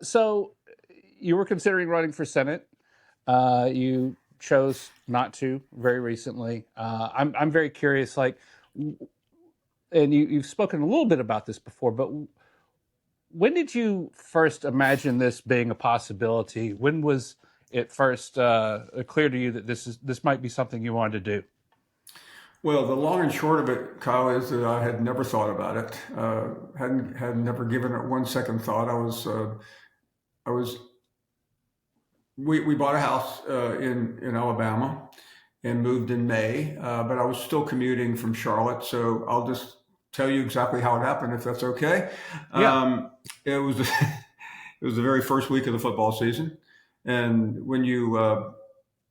So you were considering running for Senate. You chose not to very recently. I'm very curious, and you've spoken a little bit about this before, but when did you first imagine this being a possibility? When was it first clear to you that this might be something you wanted to do? Well, the long and short of it, Kyle, is that I had never thought about it. Had never given it one second thought. I was. We bought a house in Alabama and moved in May, but I was still commuting from Charlotte. So I'll just tell you exactly how it happened, if that's okay. Yeah. It was it was the very first week of the football season, and when you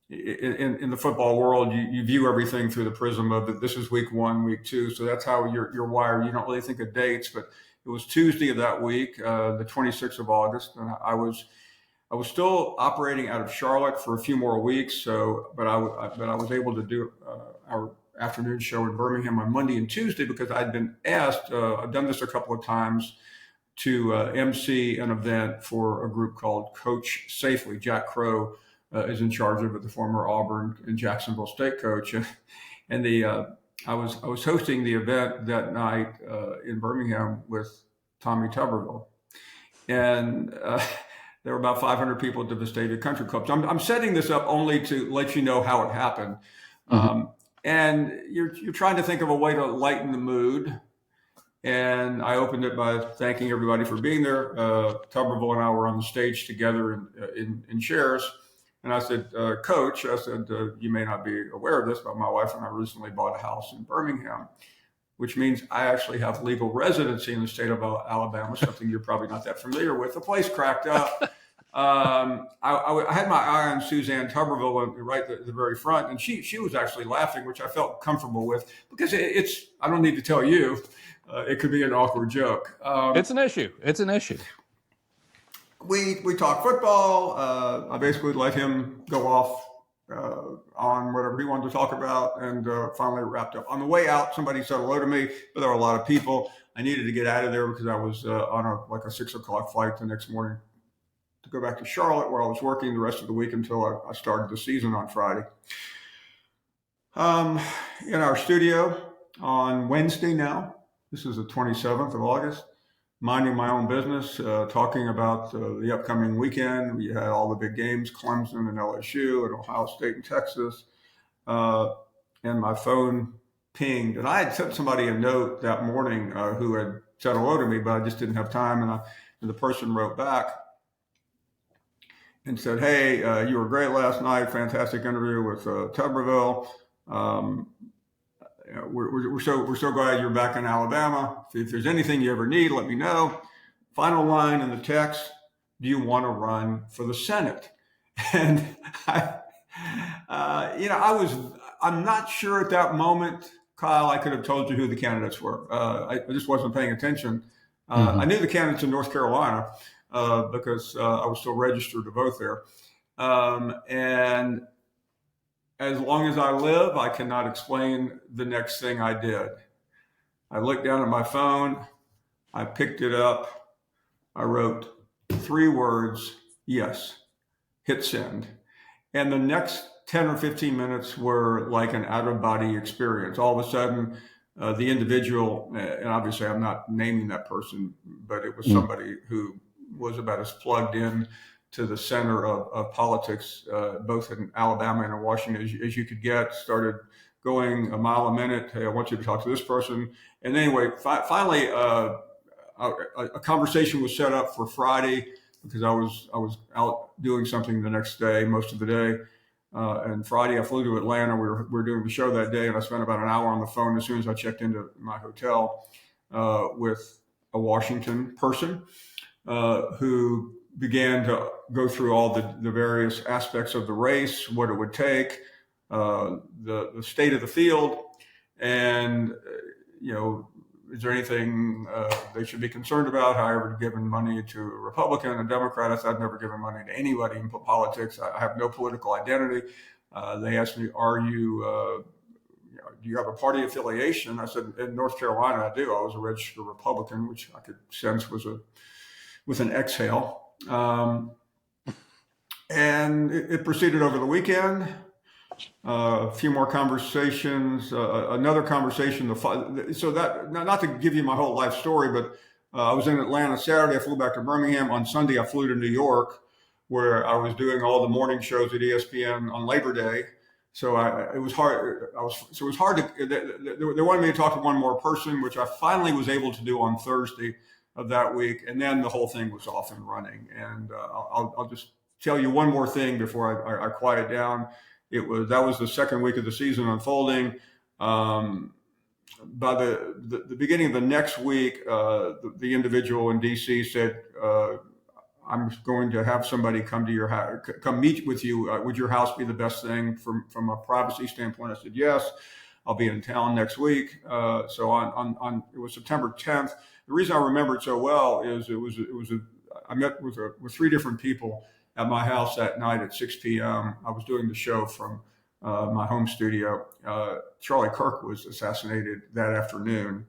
in the football world, you view everything through the prism of that this is week one, week two. So that's how you're wired. You don't really think of dates, but it was Tuesday of that week, the 26th of August, and I was still operating out of Charlotte for a few more weeks. So, but I was able to do our afternoon show in Birmingham on Monday and Tuesday because I'd been asked. I've done this a couple of times to MC an event for a group called Coach Safely. Jack Crow is in charge of it, the former Auburn and Jacksonville State coach, and I was hosting the event that night in Birmingham with Tommy Tuberville, and there were about 500 people at the Vestavia Country Club. So I'm setting this up only to let you know how it happened, and you're trying to think of a way to lighten the mood. And I opened it by thanking everybody for being there. Tuberville and I were on the stage together in chairs. And I said, Coach, I said, you may not be aware of this, but my wife and I recently bought a house in Birmingham, which means I actually have legal residency in the state of Alabama, something you're probably not that familiar with. The place cracked up. I had my eye on Suzanne Tuberville right at the very front, and she was actually laughing, which I felt comfortable with because I don't need to tell you, it could be an awkward joke. It's an issue. It's an issue. We talked football. I basically let him go off on whatever he wanted to talk about, and finally wrapped up. On the way out, somebody said hello to me, but there were a lot of people. I needed to get out of there because I was on a 6 o'clock flight the next morning to go back to Charlotte, where I was working the rest of the week until I started the season on Friday. In our studio on Wednesday now, this is the 27th of August, minding my own business, talking about the upcoming weekend. We had all the big games, Clemson and LSU and Ohio State and Texas. And my phone pinged. And I had sent somebody a note that morning who had said hello to me, but I just didn't have time. And the person wrote back and said, hey, you were great last night. Fantastic interview with Tuberville. We're so glad you're back in Alabama. If there's anything you ever need, let me know. Final line in the text: do you want to run for the Senate? And I'm not sure at that moment, Kyle. I could have told you who the candidates were. I just wasn't paying attention. I knew the candidates in North Carolina because I was still registered to vote there, and as long as I live, I cannot explain the next thing I did. I looked down at my phone. I picked it up. I wrote 3 words, yes, hit send. And the next 10 or 15 minutes were like an out-of-body experience. All of a sudden, the individual, and obviously I'm not naming that person, but it was somebody who was about as plugged in to the center of politics, both in Alabama and in Washington, as you could get, started going a mile a minute. Hey, I want you to talk to this person. And anyway, finally, a conversation was set up for Friday because I was out doing something the next day, most of the day. And Friday, I flew to Atlanta. We were doing the show that day, and I spent about an hour on the phone as soon as I checked into my hotel with a Washington person who began to go through all the various aspects of the race, what it would take, the state of the field, and is there anything they should be concerned about? How I ever given money to a Republican, a Democrat? I said I've never given money to anybody in politics. I have no political identity. They asked me, "Are you? Do you have a party affiliation?" I said, "In North Carolina, I do. I was a registered Republican," which I could sense was with an exhale. Um, and it proceeded over the weekend. A few more conversations, another conversation. So that, not to give you my whole life story, but I was in Atlanta Saturday. I flew back to Birmingham. On Sunday, I flew to New York, where I was doing all the morning shows at ESPN on Labor Day. So it was hard. So it was hard to. They wanted me to talk to one more person, which I finally was able to do on Thursday of that week, and then the whole thing was off and running. And I'll just tell you one more thing before I quiet down. That was the second week of the season unfolding. By the beginning of the next week, the individual in DC said, "I'm going to have somebody come to your house, come meet with you. Would your house be the best thing from a privacy standpoint?" I said, "Yes. I'll be in town next week." So on it was September 10th. The reason I remember it so well is I met with three different people at my house that night at 6 p.m. I was doing the show from my home studio. Charlie Kirk was assassinated that afternoon.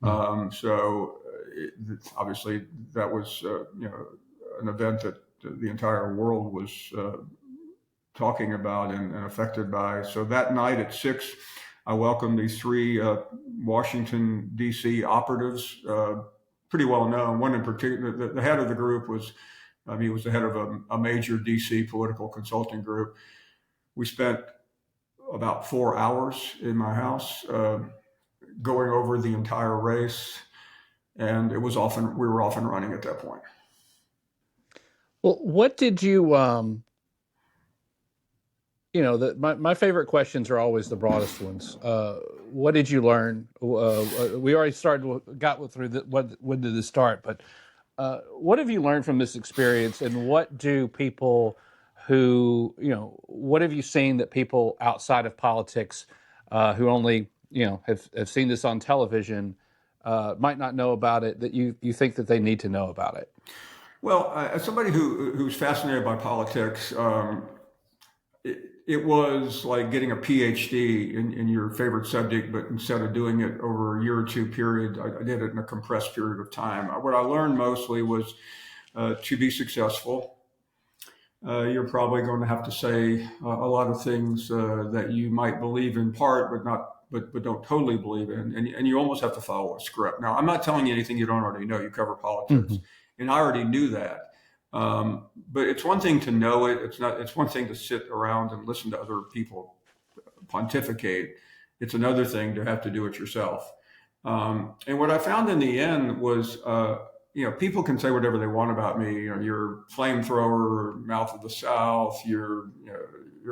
Obviously that was an event that the entire world was talking about and affected by. So that night at 6, I welcomed these three Washington, D.C. operatives, pretty well known. One in particular, the head of the group was he was the head of a major DC political consulting group. We spent about 4 hours in my house going over the entire race, and we were off and running at that point. Well, what did you, my favorite questions are always the broadest ones. What did you learn? We already got through when did this start, but what have you learned from this experience, and what do people what have you seen that people outside of politics who only, have seen this on television might not know about it, that you think that they need to know about it? Well, as somebody who's fascinated by politics, it was like getting a PhD in your favorite subject, but instead of doing it over a year or two period, I did it in a compressed period of time. What I learned mostly was to be successful, you're probably going to have to say a lot of things that you might believe in part, but don't totally believe in, and you almost have to follow a script. Now, I'm not telling you anything you don't already know. You cover politics, and I already knew that. But it's one thing to know it. It's one thing to sit around and listen to other people pontificate. It's another thing to have to do it yourself. And what I found in the end was, people can say whatever they want about me. You're flamethrower, mouth of the South. You're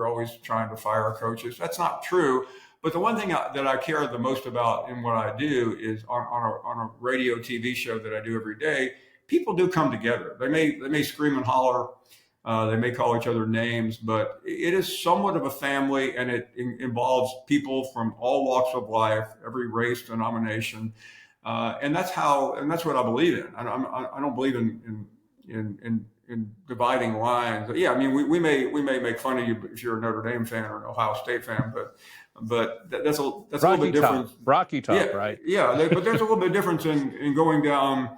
always trying to fire coaches. That's not true. But the one thing that I care the most about in what I do is on a radio TV show that I do every day. People do come together. They may scream and holler. They may call each other names, but it is somewhat of a family, and it involves people from all walks of life, every race, denomination, and that's what I believe in. I don't believe in dividing lines. Yeah, I mean, we may make fun of you if you're a Notre Dame fan or an Ohio State fan, but that's a little bit different. Rocky Top, right? Yeah, but there's a little bit of difference in going down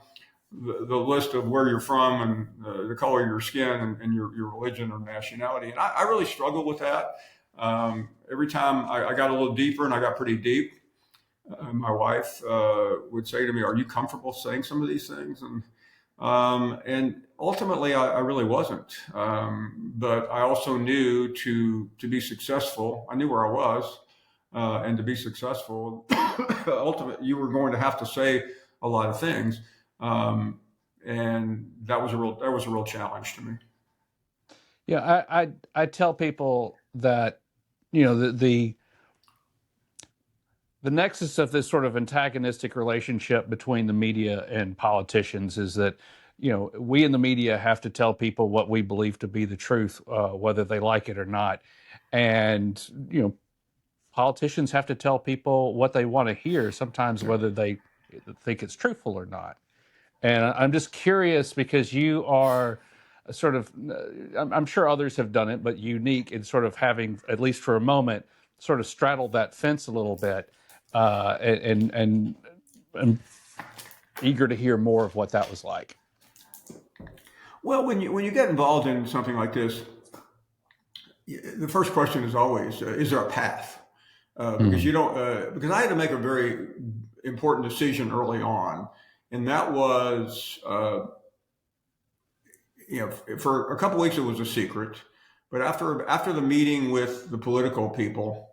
the list of where you're from and the color of your skin and your religion or nationality. And I really struggled with that. Every time I got a little deeper, and I got pretty deep, my wife would say to me, "Are you comfortable saying some of these things?" And ultimately, I really wasn't. But I also knew to be successful, I knew where I was. And to be successful, ultimately, you were going to have to say a lot of things. And that was a real challenge to me. Yeah, I tell people that the nexus of this sort of antagonistic relationship between the media and politicians is that we in the media have to tell people what we believe to be the truth, whether they like it or not, and politicians have to tell people what they want to hear, sometimes whether they think it's truthful or not. And I'm just curious because you are sort of, I'm sure others have done it, but unique in sort of having, at least for a moment, sort of straddled that fence a little bit, and I'm eager to hear more of what that was like. Well, when you get involved in something like this, the first question is always, is there a path? Because Mm-hmm. you don't because I had to make a very important decision early on, and that was for a couple weeks it was a secret, but after the meeting with the political people,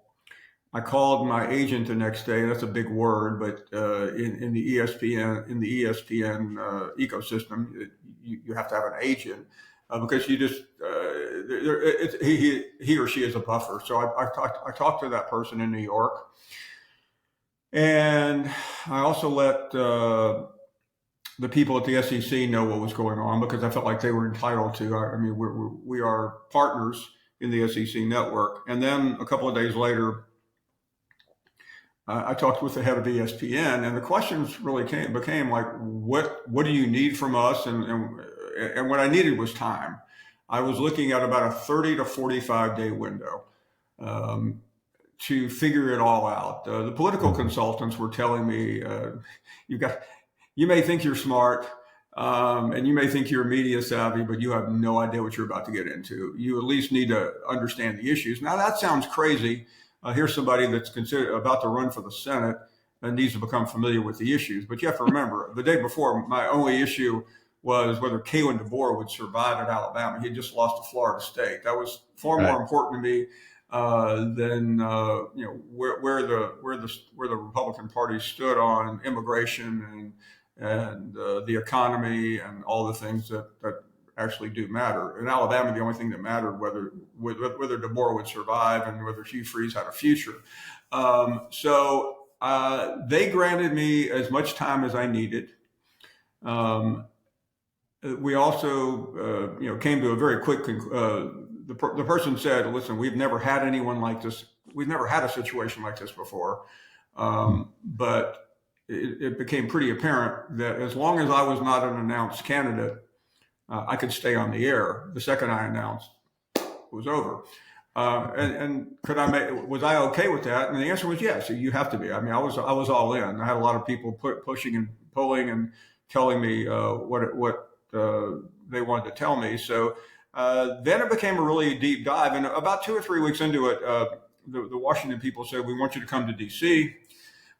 I called my agent the next day. That's a big word, but in the ESPN ecosystem, you have to have an agent because you just he or she is a buffer. So I talked to that person in New York, and I also let the people at the SEC know what was going on because I felt like they were entitled to. I mean, we are partners in the SEC network, and then a couple of days later I talked with the head of ESPN, and the questions really became like, what do you need from us? And what I needed was time. I was looking at about a 30 to 45 day window um, to figure it all out. The political Mm-hmm. consultants were telling me, you got, you may think you're smart, and you may think you're media savvy, but you have no idea what you're about to get into. You at least need to understand the issues. Now that sounds crazy. Here's somebody that's considered about to run for the Senate and needs to become familiar with the issues. But you have to remember, the day before, my only issue was whether Kalen DeBoer would survive at Alabama. He had just lost to Florida State. That was far more Right. important to me than where the Republican Party stood on immigration and the economy and all the things that actually do matter. In Alabama, the only thing that mattered whether DeBoer would survive and whether Hugh Freeze had a future. So they granted me as much time as I needed. Um, we also, came to a very quick. The person said, "Listen, we've never had anyone like this. We've never had a situation like this before." But it became pretty apparent that as long as I was not an announced candidate, I could stay on the air. The second I announced, it was over. And could I make? Was I okay with that? And the answer was yes. You have to be. I mean, I was all in. I had a lot of people pushing and pulling and telling me what they wanted to tell me. So then it became a really deep dive. And about 2 or 3 weeks into it, the Washington people said, "We want you to come to D.C.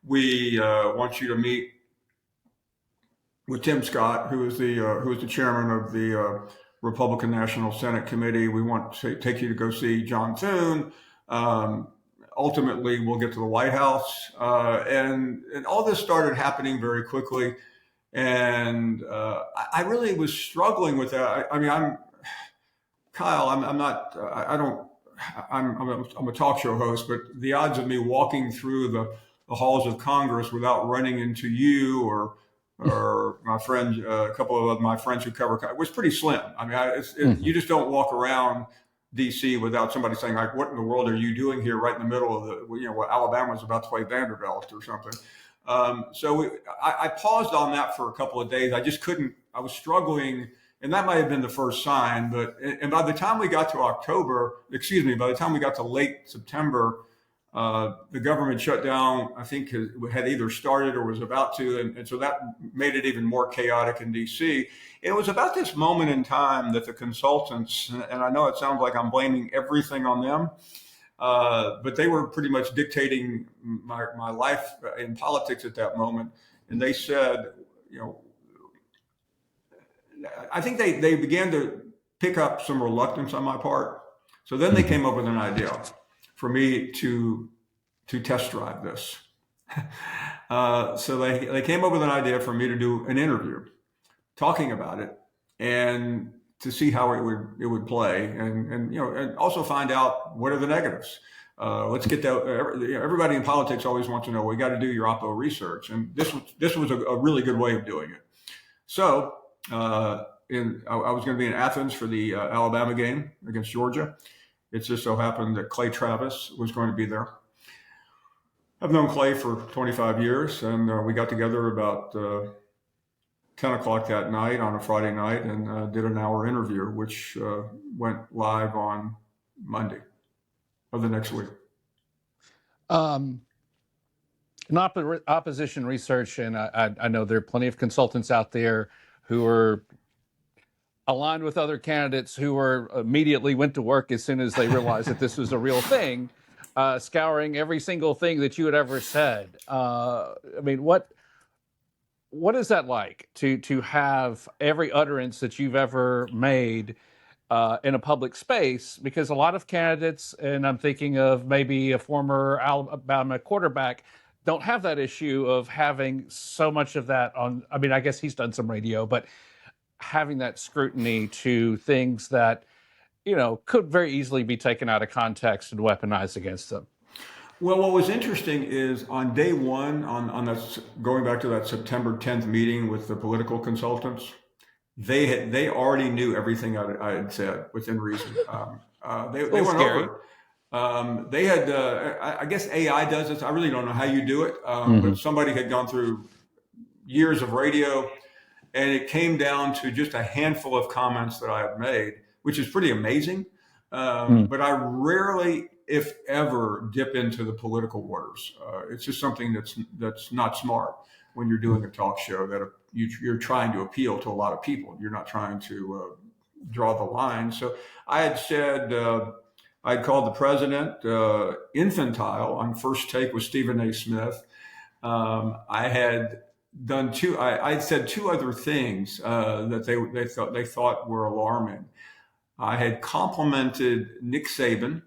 We want you to meet with Tim Scott, who is the chairman of the Republican National Senate Committee. We want to take you to go see John Thune. Um, Ultimately, we'll get to the White House, and all this started happening very quickly. And I really was struggling with that. I mean, I'm Kyle. I'm not. I don't. I'm a talk show host, but the odds of me walking through the halls of Congress without running into you or my friend, a couple of my friends who cover was pretty slim. I mean, Mm-hmm. you just don't walk around DC without somebody saying like, "What in the world are you doing here, right in the middle of what Alabama's about to play Vanderbilt or something." I paused on that for a couple of days. I just couldn't. I was struggling, and that might have been the first sign. But and by the time we got to by the time we got to late September, the government shutdown, I think, had either started or was about to, and so that made it even more chaotic in D.C. It was about this moment in time that the consultants, and I know it sounds like I'm blaming everything on them, but they were pretty much dictating my life in politics at that moment. And they said, you know, I think they began to pick up some reluctance on my part. So then they Mm-hmm. came up with an idea for me to test drive this. So they came up with an idea for me to do an interview talking about it and to see how it would play and also find out what are the negatives. Let's get that. Everybody in politics always wants to know. We got to do your Oppo research, and this was a really good way of doing it. So I was going to be in Athens for the Alabama game against Georgia. It just so happened that Clay Travis was going to be there. I've known Clay for 25 years, and we got together about 10 o'clock that night on a Friday night and did an hour interview, which went live on Monday of the next week. Um, in opposition research, and I know there are plenty of consultants out there who are aligned with other candidates who were immediately went to work as soon as they realized that this was a real thing, scouring every single thing that you had ever said. I mean, what is that like to have every utterance that you've ever made in a public space? Because a lot of candidates, and I'm thinking of maybe a former Alabama quarterback, don't have that issue of having so much of that on. I mean, I guess he's done some radio, but having that scrutiny to things that, could very easily be taken out of context and weaponized against them. Well, what was interesting is on day one, on that, going back to that September 10th meeting with the political consultants, they already knew everything I had said within reason. They went Scary. over it. They had, I guess AI does this. I really don't know how you do it, but somebody had gone through years of radio, and it came down to just a handful of comments that I had made, which is pretty amazing. But I rarely, if ever, dip into the political waters. It's just something that's not smart when you're doing a talk show that you're trying to appeal to a lot of people. You're not trying to draw the line. So I had said, I'd called the president infantile on First Take with Stephen A. Smith. I had done I'd said two other things that they thought were alarming. I had complimented Nick Saban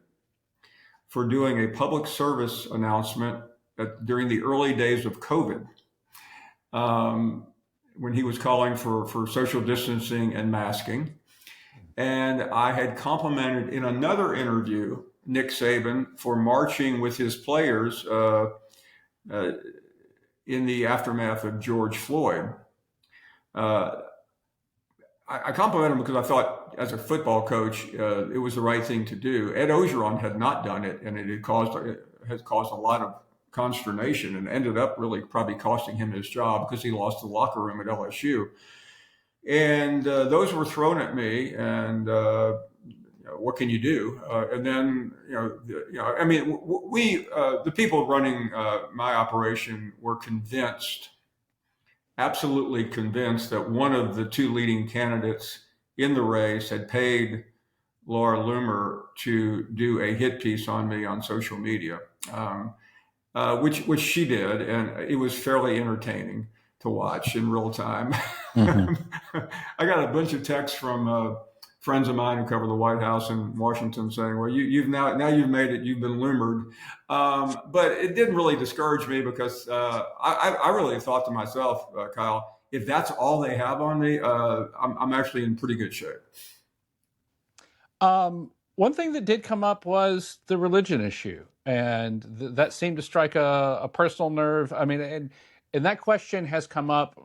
for doing a public service announcement during the early days of COVID, when he was calling for social distancing and masking. And I had complimented in another interview Nick Saban for marching with his players in the aftermath of George Floyd. I complimented him because I thought, as a football coach, it was the right thing to do. Ed Ogeron had not done it, and it has caused a lot of consternation, and ended up really probably costing him his job because he lost the locker room at LSU. And those were thrown at me, and what can you do? And then, I mean, we, the people running my operation were convinced, absolutely convinced, that one of the two leading candidates in the race had paid Laura Loomer to do a hit piece on me on social media, which she did, and it was fairly entertaining to watch in real time. I got a bunch of texts from friends of mine who cover the White House in Washington saying, "Well, you've now you've made it. You've been Loomered," but it didn't really discourage me because I really thought to myself, Kyle, if that's all they have on me, I'm actually in pretty good shape. One thing that did come up was the religion issue, and that seemed to strike a personal nerve. I mean, and that question has come up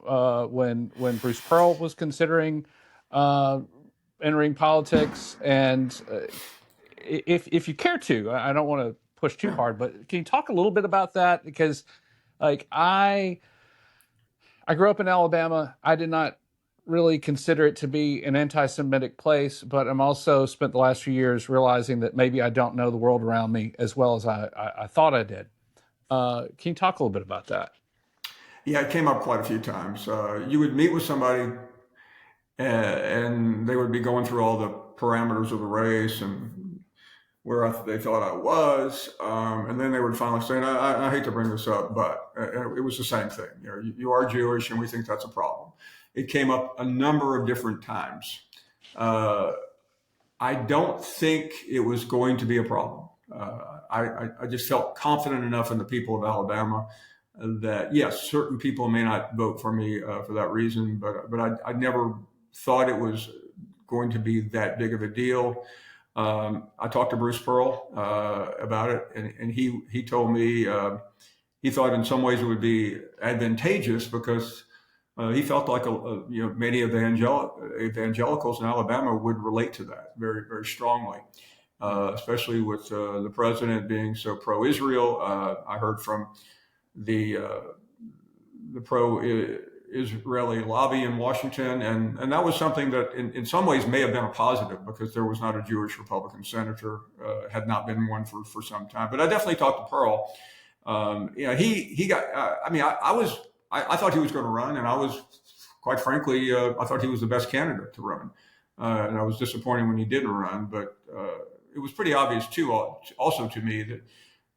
when Bruce Pearl was considering entering politics. And if you care to, I don't want to push too hard, but can you talk a little bit about that? Because, like, I grew up in Alabama. I did not really consider it to be an anti-Semitic place, but I'm also spent the last few years realizing that maybe I don't know the world around me as well as I thought I did. Can you talk a little bit about that? Yeah, it came up quite a few times. You would meet with somebody, and they would be going through all the parameters of the race and where they thought I was, and then they would finally say, I hate to bring this up, but it was the same thing. You are Jewish, and we think that's a problem. It came up a number of different times. I don't think it was going to be a problem. I just felt confident enough in the people of Alabama that, yes, certain people may not vote for me for that reason, but I never thought it was going to be that big of a deal. I talked to Bruce Pearl about it, and he told me he thought in some ways it would be advantageous because he felt like many evangelicals in Alabama would relate to that very, very strongly, especially with the president being so pro-Israel. I heard from the pro-Israeli lobby in Washington, and that was something that in some ways may have been a positive because there was not a Jewish Republican senator, had not been one for some time. But I definitely talked to Pearl. He got. I thought he was going to run, and I was, quite frankly, I thought he was the best candidate to run. and I was disappointed when he didn't run. But it was pretty obvious too, also to me,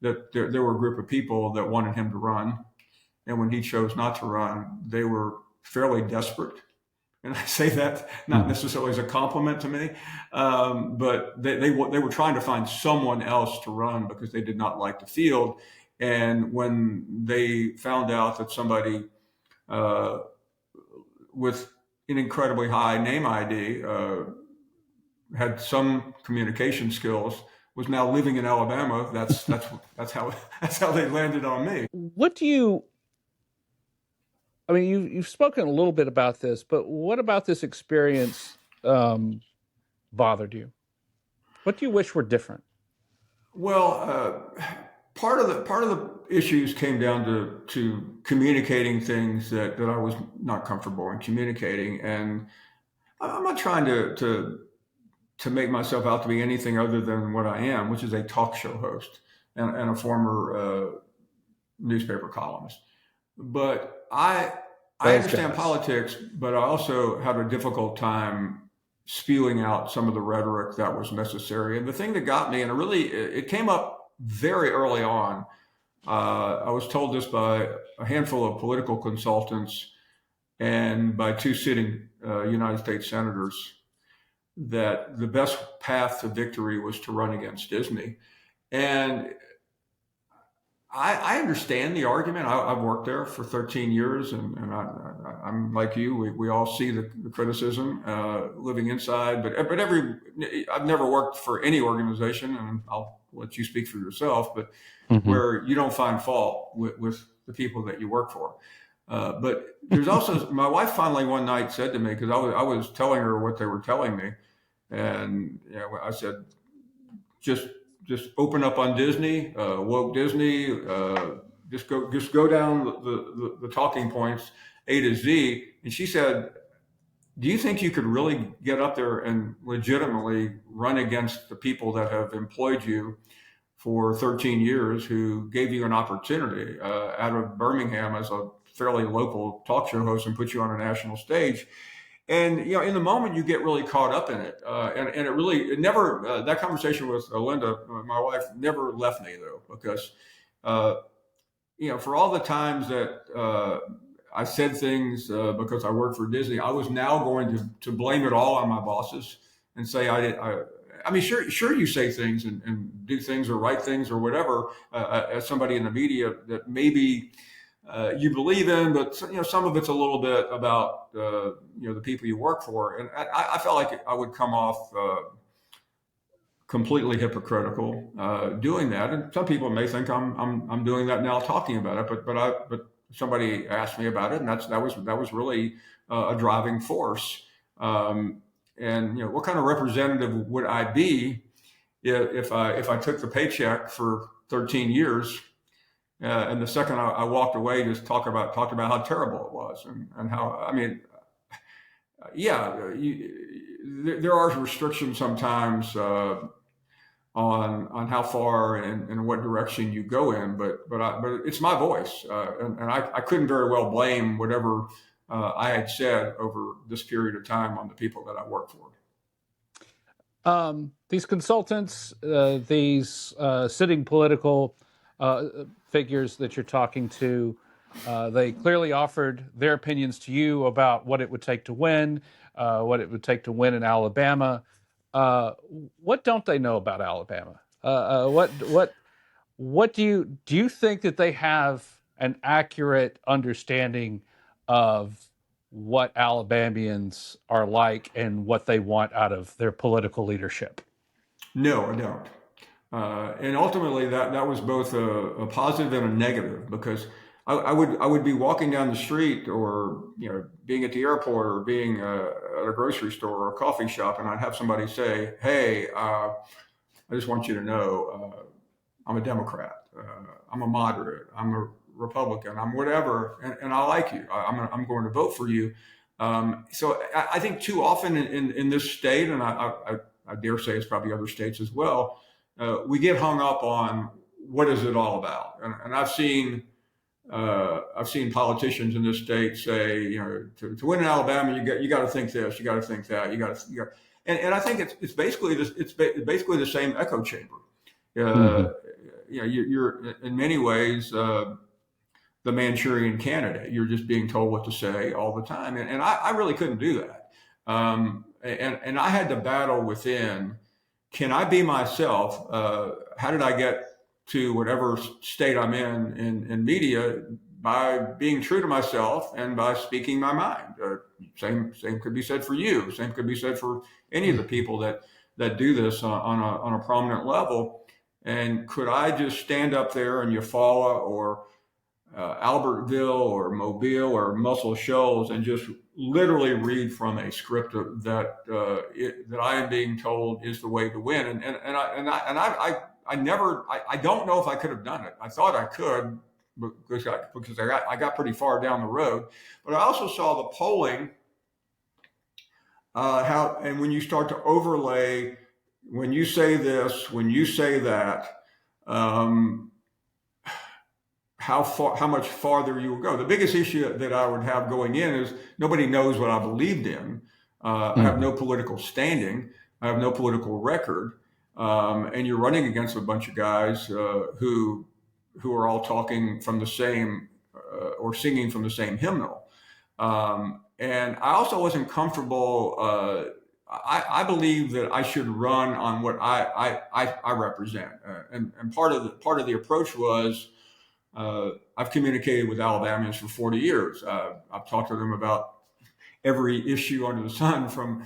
that there were a group of people that wanted him to run, and when he chose not to run, they were fairly desperate. And I say that not necessarily as a compliment to me, but they were trying to find someone else to run because they did not like the field. And when they found out that somebody uh, with an incredibly high name ID had some communication skills, was now living in Alabama, that's how they landed on me. What do you? I mean, you've spoken a little bit about this, but what about this experience bothered you? What do you wish were different? Well, part of the issues came down to communicating things that I was not comfortable in communicating, and I'm not trying to make myself out to be anything other than what I am, which is a talk show host and a former newspaper columnist. But I Those understand guys. politics, but I also had a difficult time spewing out some of the rhetoric that was necessary. And the thing that got me, and it came up very early on. I was told this by a handful of political consultants and by two sitting United States senators, that the best path to victory was to run against Disney. And I understand the argument. I've worked there for 13 years, and I'm like you. We all see the criticism living inside, but I've never worked for any organization, and I'll let you speak for yourself, but Hmm. where you don't find fault with the people that you work for. But there's also, my wife finally one night said to me, because I was telling her what they were telling me, and I said, just just open up on Disney, woke Disney, just go down the talking points A to Z. And she said, "Do you think you could really get up there and legitimately run against the people that have employed you for 13 years, who gave you an opportunity out of Birmingham as a fairly local talk show host and put you on a national stage?" And in the moment you get really caught up in it, and it never, that conversation with Linda, my wife, never left me though, because uh, for all the times that I said things because I worked for Disney, I was now going to blame it all on my bosses and say I mean, sure, you say things and do things or write things or whatever as somebody in the media that maybe you believe in, but some of it's a little bit about the people you work for, and I felt like I would come off completely hypocritical doing that. And some people may think I'm doing that now talking about it, but somebody asked me about it, and that was really a driving force. And what kind of representative would I be if I took the paycheck for 13 years? And the second I walked away, just talked about how terrible it was, and how, I mean, there are restrictions sometimes on how far and what direction you go in, but it's my voice, and I couldn't very well blame whatever I had said over this period of time on the people that I work for. These consultants, these sitting political figures that you're talking to, they clearly offered their opinions to you about what it would take to win, what it would take to win in Alabama. Uh, what don't they know about Alabama? What do you think that they have an accurate understanding of what Alabamians are like and what they want out of their political leadership? No, I don't. And ultimately, that was both a positive and a negative, because I would be walking down the street, or being at the airport, or being at a grocery store or a coffee shop, and I'd have somebody say, "Hey, I just want you to know, I'm a Democrat, I'm a moderate, I'm a Republican, I'm whatever, and I like you. I'm going to vote for you." So I think too often in this state, and I dare say it's probably other states as well, we get hung up on what is it all about, and I've seen politicians in this state say, to win in Alabama, you got to think this, you got to think that, you got to. And I think it's basically basically the same echo chamber. Mm-hmm. You're in many ways the Manchurian candidate. You're just being told what to say all the time, and I really couldn't do that. And I had to battle within. Can I be myself? How did I get to whatever state I'm in media? By being true to myself and by speaking my mind. Same could be said for you. Same could be said for any of the people that do this on a prominent level. And could I just stand up there in Eufaula or Albertville or Mobile or Muscle Shoals and just literally read from a script that I am being told is the way to win? I never, I don't know if I could have done it. I thought I could because I got pretty far down the road, but I also saw the polling, and when you start to overlay, when you say this, when you say that, how much farther you will go. The biggest issue that I would have going in is nobody knows what I believed in. I have no political standing. I have no political record. And you're running against a bunch of guys who are all talking from the same or singing from the same hymnal. And I also wasn't comfortable. I believe that I should run on what I represent. And part of the approach was, I've communicated with Alabamians for 40 years. I've talked to them about every issue under the sun from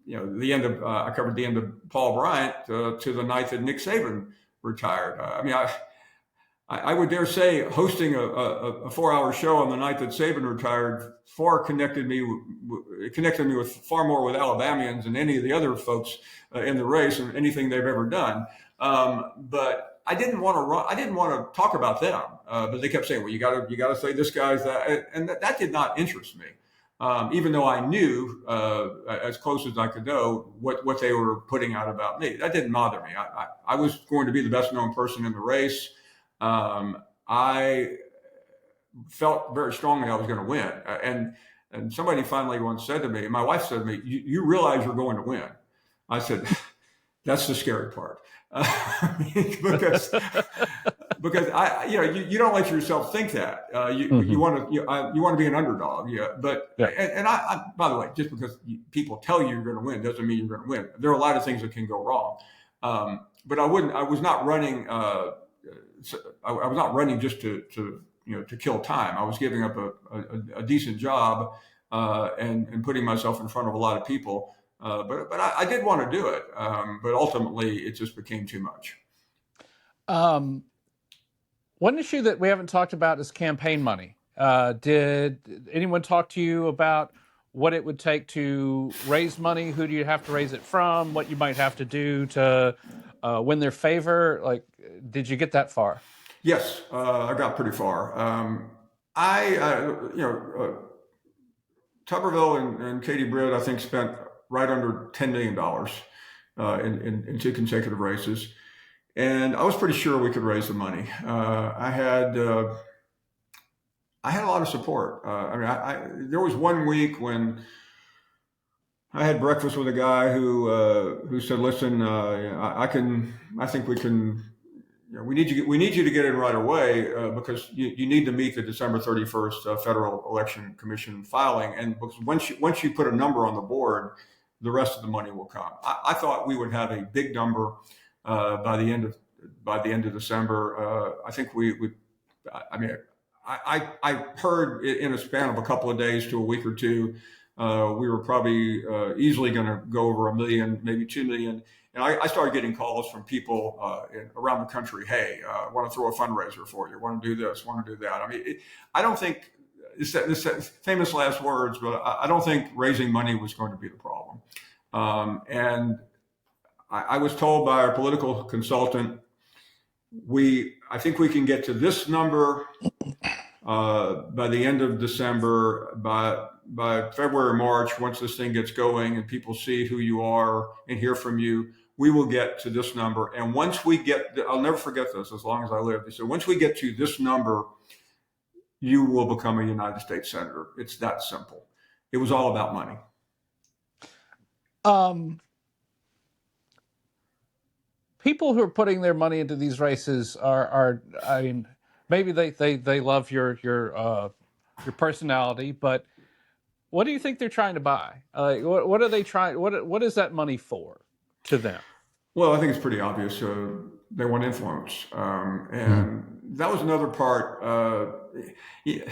the end of I covered the end of Paul Bryant to the night that Nick Saban retired. I would dare say hosting a 4-hour show on the night that Saban retired connected me with far more with Alabamians than any of the other folks in the race and anything they've ever done. But I didn't want to run. I didn't want to talk about them, but they kept saying, "Well, you got to say this guy's that," and that did not interest me. Even though I knew as close as I could know what they were putting out about me, that didn't bother me. I was going to be the best known person in the race. I felt very strongly I was going to win, and somebody finally once said to me, my wife said to me, "You realize you're going to win?" I said, "That's the scary part." Because you don't let yourself think that you want to be an underdog, but I by the way, just because people tell you you're going to win doesn't mean you're going to win. There are a lot of things that can go wrong, but I was not running just to kill time. I was giving up a decent job and putting myself in front of a lot of people. But I did want to do it, but ultimately it just became too much. One issue that we haven't talked about is campaign money. Did anyone talk to you about what it would take to raise money? Who do you have to raise it from? What you might have to do to win their favor? Like, did you get that far? Yes, I got pretty far. Tuberville and Katie Britt, I think, spent right under $10 million in 2 consecutive races. And I was pretty sure we could raise the money. I had a lot of support. There was one week when I had breakfast with a guy who said, "Listen, I think we can. We need you to get in right away because you need to meet the December 31st Federal Election Commission filing. And because once you put a number on the board, the rest of the money will come." I thought we would have a big number by the end of December. I think I heard in a span of a couple of days to a week or two, we were probably easily going to go over 1 million, maybe 2 million. And I started getting calls from people around the country. "Hey, I want to throw a fundraiser for you. Want to do this, want to do that." I don't think this famous last words, but I don't think raising money was going to be the problem. And I was told by our political consultant, I think we can get to this number by the end of December. By February or March, once this thing gets going and people see who you are and hear from you, we will get to this number. And once we get, I'll never forget this as long as I live. So once we get to this number, you will become a United States Senator. It's that simple. It was all about money. Um, People who are putting their money into these races are I mean, maybe they love your personality, but what do you think they're trying to buy? What are they trying? What is that money for to them? Well, I think it's pretty obvious. They want influence, Mm. and that was another part. Yeah,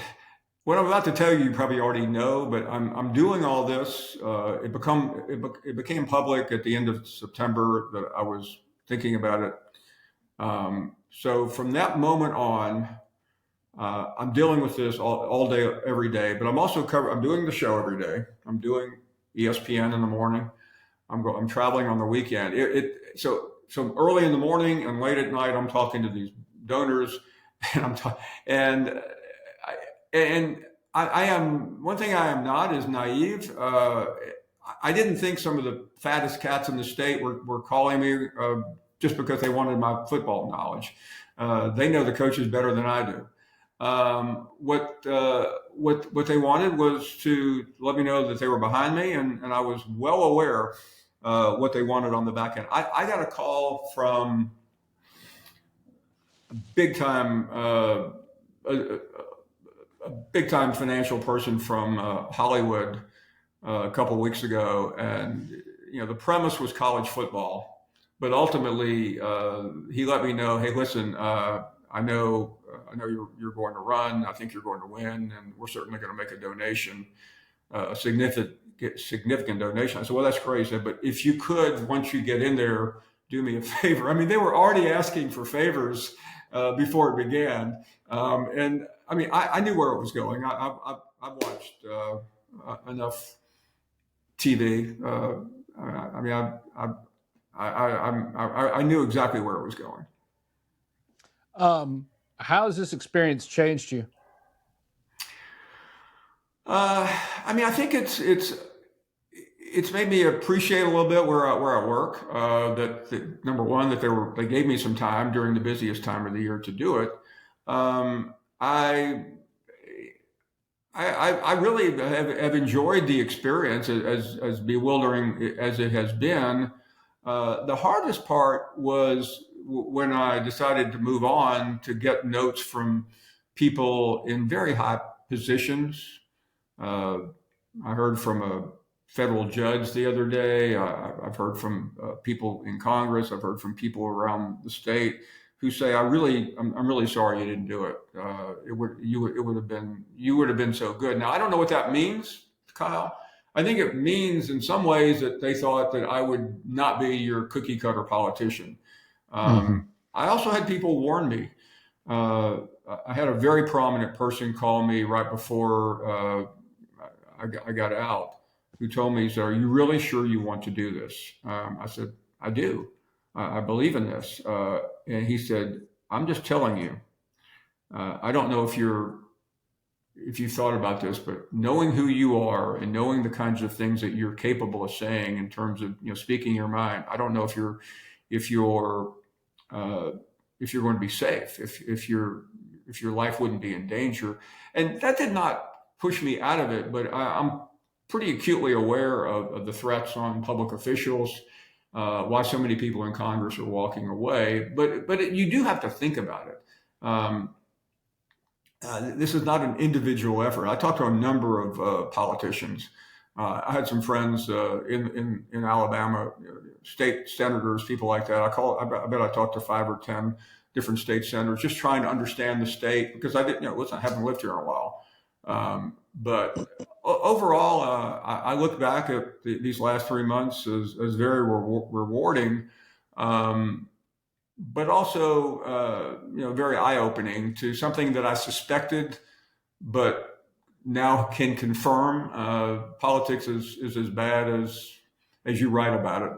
what I'm about to tell you, you probably already know, but I'm doing all this. It became public at the end of September that I was thinking about it. So from that moment on, I'm dealing with this all day, every day. But I'm doing the show every day. I'm doing ESPN in the morning. I'm traveling on the weekend. So early in the morning and late at night, I'm talking to these donors, and I, and I am one thing I am not is naive. I didn't think some of the fattest cats in the state were calling me just because they wanted my football knowledge. They know the coaches better than I do. What they wanted was to let me know that they were behind me, and I was well aware what they wanted on the back end. I got a call from big time a, a big time financial person from Hollywood a couple of weeks ago, and the premise was college football, but ultimately he let me know, hey, listen, I know you're going to run. I think you're going to win, and we're certainly going to make a donation, a significant donation. I said, well, that's great. He said, but if you could, once you get in there, do me a favor. I mean, they were already asking for favors before it began, and I mean, I knew where it was going. I've watched enough TV. I mean, I knew exactly where it was going. How has this experience changed you? I mean, I think it's made me appreciate a little bit where I work. That number one, that they gave me some time during the busiest time of the year to do it. Um, I I really have enjoyed the experience as bewildering as it has been. The hardest part was when I decided to move on to get notes from people in very high positions. Uh, I heard from a federal judge the other day. I've heard from people in Congress. I've heard from people around the state who say, I'm really sorry you didn't do it. You would have been so good." Now, I don't know what that means, Kyle. I think it means in some ways that they thought that I would not be your cookie cutter politician. Mm-hmm. I also had people warn me. Uh, I had a very prominent person call me right before I got out, who told me, "So, are you really sure you want to do this?" I said, "I do. I believe in this." And he said, "I'm just telling you. I don't know if you've thought about this, but knowing who you are and knowing the kinds of things that you're capable of saying in terms of speaking your mind, I don't know if you're uh, if you're going to be safe, if your life wouldn't be in danger." And that did not push me out of it, but I'm pretty acutely aware of the threats on public officials, why so many people in Congress are walking away. But you do have to think about it. Um, this is not an individual effort. I talked to a number of politicians. I had some friends in Alabama, state senators, people like that. I bet I talked to 5 or 10 different state senators, just trying to understand the state because I didn't, listen, I haven't lived here in a while. But overall, I look back at these last 3 months as very rewarding. Um, but also very eye-opening to something that I suspected, but now can confirm. Politics is as bad as you write about it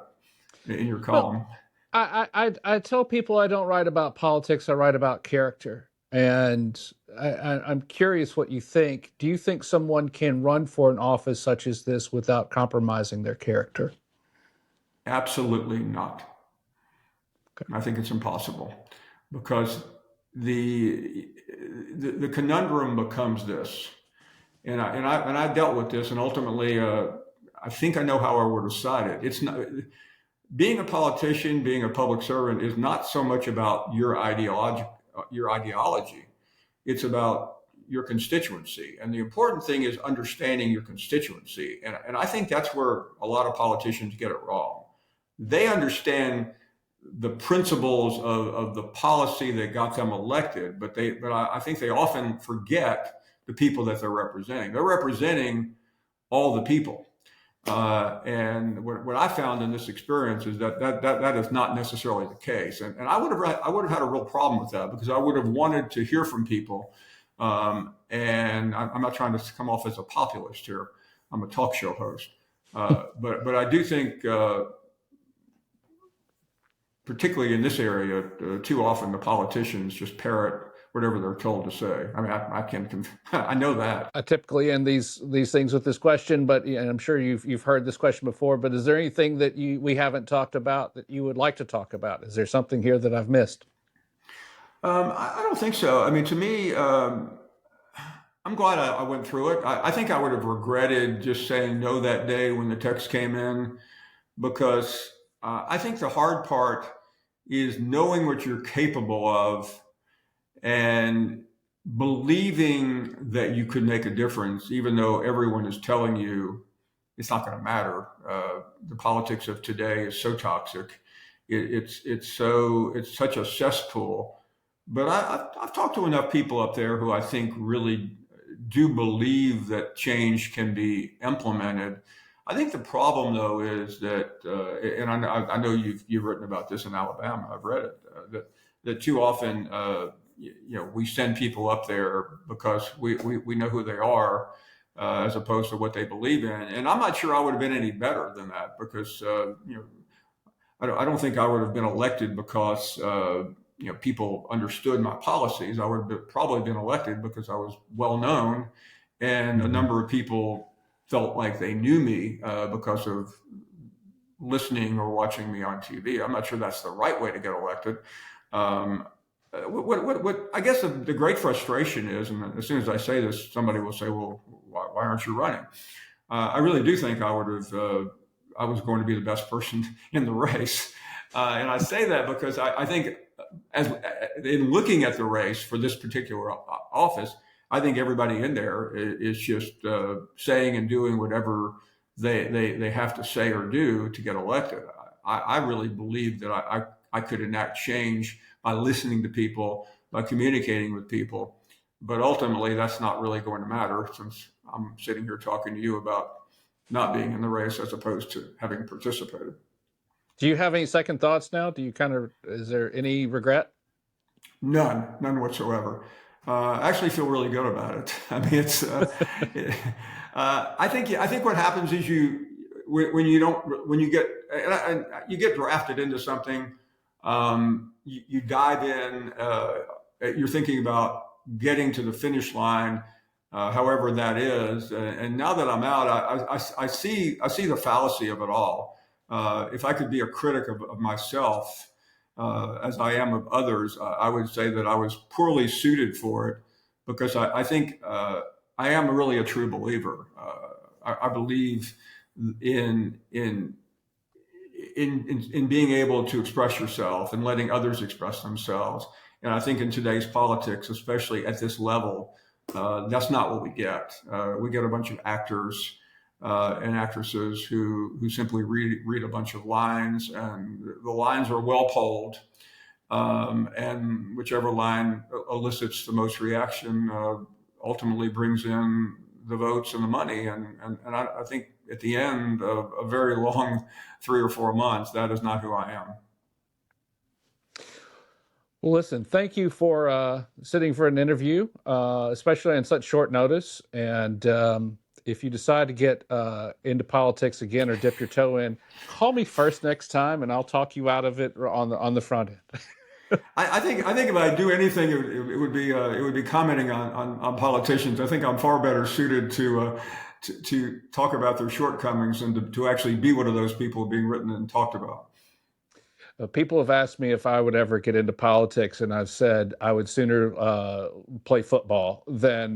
in your Well, column. I tell people I don't write about politics. I write about character, and I'm curious what you think. Do you think someone can run for an office such as this without compromising their character? Absolutely not. Okay. I think it's impossible because the the conundrum becomes this, and I dealt with this, and ultimately I think I know how I would decide it. It's not being a politician, being a public servant is not so much about your ideology. It's about your constituency. And the important thing is understanding your constituency. And I think that's where a lot of politicians get it wrong. They understand the principles of the policy that got them elected, but I think they often forget the people that they're representing. They're representing all the people. And what I found in this experience is that is not necessarily the case. And I would have had a real problem with that because I would have wanted to hear from people. And I'm not trying to come off as a populist here. I'm a talk show host. But I do think, particularly in this area, too often the politicians just parrot whatever they're told to say. I mean, I know that. I typically end these things with this question, but and I'm sure you've heard this question before. But is there anything that we haven't talked about that you would like to talk about? Is there something here that I've missed? I don't think so. I mean, to me, I'm glad I went through it. I think I would have regretted just saying no that day when the text came in because I think the hard part is knowing what you're capable of and believing that you could make a difference, even though everyone is telling you it's not going to matter. The politics of today is so toxic. It's such a cesspool. But I've talked to enough people up there who I think really do believe that change can be implemented. I think the problem, though, is that, and I know you've written about this in Alabama. I've read it. That too often, we send people up there because we know who they are, as opposed to what they believe in. And I'm not sure I would have been any better than that because I don't think I would have been elected because people understood my policies. I would have probably been elected because I was well known, and a number of people felt like they knew me because of listening or watching me on TV. I'm not sure that's the right way to get elected. What I guess the great frustration is, and as soon as I say this, somebody will say, "Well, why aren't you running?" I really do think I was going to be the best person in the race, and I say that because I think, as in looking at the race for this particular office, I think everybody in there is just saying and doing whatever they have to say or do to get elected. I really believe that I could enact change by listening to people, by communicating with people. But ultimately, that's not really going to matter since I'm sitting here talking to you about not being in the race as opposed to having participated. Do you have any second thoughts now? Is there any regret? None whatsoever. I actually feel really good about it. I mean, I think what happens is when you get drafted into something, you dive in. You're thinking about getting to the finish line, however that is. And now that I'm out, I see the fallacy of it all. If I could be a critic of myself, as I am of others, I would say that I was poorly suited for it because I think I am really a true believer. I believe in being able to express yourself and letting others express themselves. And I think in today's politics, especially at this level, that's not what we get. We get a bunch of actors and actresses who simply read a bunch of lines, and the lines are well polled, and whichever line elicits the most reaction ultimately brings in the votes and the money. And I think at the end of a very long 3 or 4 months, that is not who I am. Well, listen, thank you for sitting for an interview, especially on such short notice. And if you decide to get into politics again or dip your toe in, call me first next time, and I'll talk you out of it on the front end. I think if I do anything, it would be commenting on politicians. I think I'm far better suited to talk about their shortcomings and to actually be one of those people being written and talked about. People have asked me if I would ever get into politics, and I've said I would sooner play football than